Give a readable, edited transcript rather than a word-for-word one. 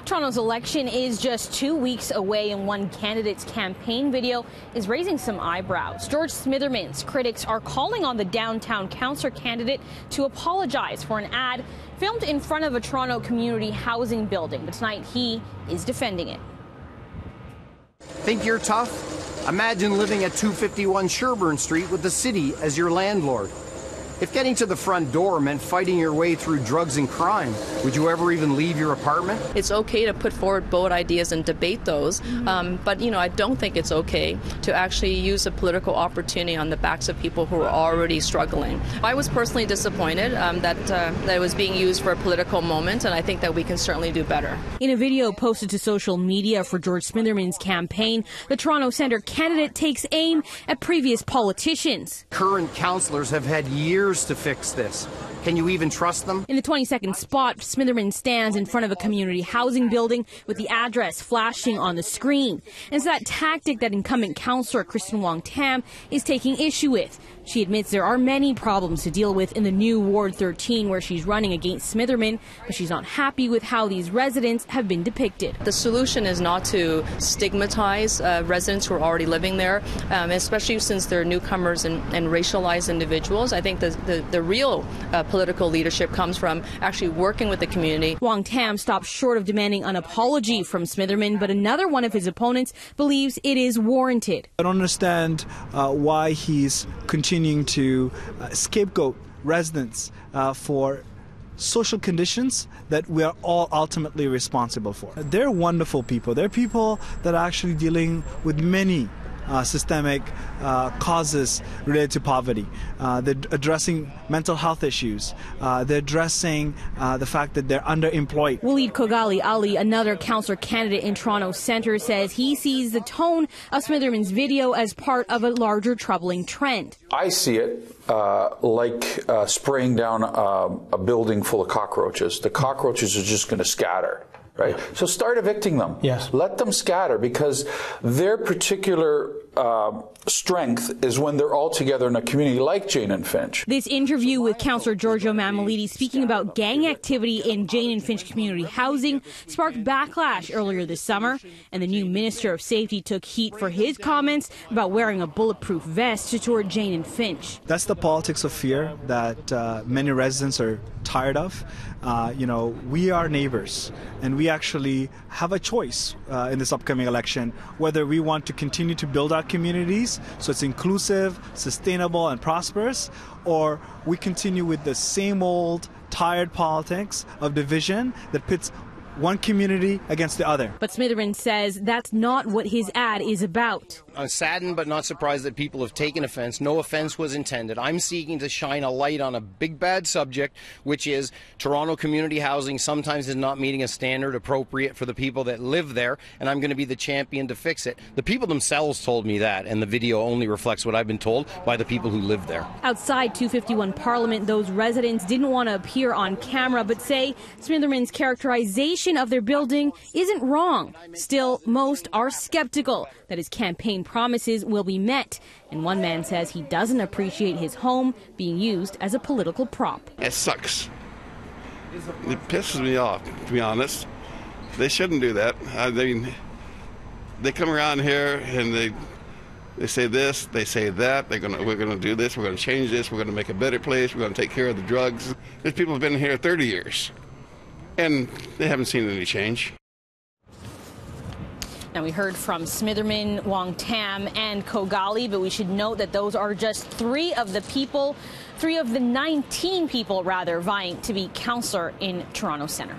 Toronto's election is just 2 weeks away, and one candidate's campaign video is raising some eyebrows. George Smitherman's critics are calling on the downtown councillor candidate to apologize for an ad filmed in front of a Toronto community housing building. But tonight he is defending it. Think you're tough? Imagine living at 251 Sherbourne Street with the city as your landlord. If getting to the front door meant fighting your way through drugs and crime, would you ever even leave your apartment? It's okay to put forward bold ideas and debate those, but I don't think it's okay to actually use a political opportunity on the backs of people who are already struggling. I was personally disappointed that it was being used for a political moment, and I think that we can certainly do better. In a video posted to social media for George Smitherman's campaign, the Toronto Centre candidate takes aim at previous politicians. Current councillors have had years to fix this. Can you even trust them? In the 20-second spot, Smitherman stands in front of a community housing building with the address flashing on the screen. And it's that tactic that incumbent councillor Kristen Wong-Tam is taking issue with. She admits there are many problems to deal with in the new Ward 13 where she's running against Smitherman, but she's not happy with how these residents have been depicted. The solution is not to stigmatize residents who are already living there, especially since they're newcomers and racialized individuals. I think the real political leadership comes from actually working with the community. Wong-Tam stopped short of demanding an apology from Smitherman, but another one of his opponents believes it is warranted. I don't understand why he's continuing to scapegoat residents for social conditions that we are all ultimately responsible for. They're wonderful people. They're people that are actually dealing with many systemic causes related to poverty. They're addressing mental health issues. They're addressing the fact that they're underemployed. Waleed Kogali Ali, another councillor candidate in Toronto Centre, says he sees the tone of Smitherman's video as part of a larger troubling trend. I see it like spraying down a building full of cockroaches. The cockroaches are just going to scatter. Right. So start evicting them. Yes. Let them scatter, because their particular strength is when they're all together in a community like Jane and Finch. This interview with Councillor Giorgio Mammoliti speaking about gang activity in Jane and Finch community housing sparked backlash earlier this summer, and the new Minister of Safety took heat for his comments about wearing a bulletproof vest to tour Jane and Finch. That's the politics of fear that many residents are tired of. We are neighbors, and we actually have a choice in this upcoming election whether we want to continue to build our communities so it's inclusive, sustainable, and prosperous, or we continue with the same old tired politics of division that pits one community against the other. But Smitherman says that's not what his ad is about. I'm saddened but not surprised that people have taken offense. No offense was intended. I'm seeking to shine a light on a big bad subject, which is Toronto community housing sometimes is not meeting a standard appropriate for the people that live there, and I'm going to be the champion to fix it. The people themselves told me that, and the video only reflects what I've been told by the people who live there. Outside 251 Parliament, those residents didn't want to appear on camera, but say Smitherman's characterization of their building isn't wrong. Still, most are skeptical that his campaign promises will be met. And one man says he doesn't appreciate his home being used as a political prop. It sucks. It pisses me off, to be honest. They shouldn't do that. I mean, they come around here and they say this, they say that. We're gonna do this. We're gonna change this. We're gonna make a better place. We're gonna take care of the drugs. These people have been here 30 years. And they haven't seen any change. Now, we heard from Smitherman, Wong-Tam, and Kogali, but we should note that those are just three of the 19 people vying to be councillor in Toronto Centre.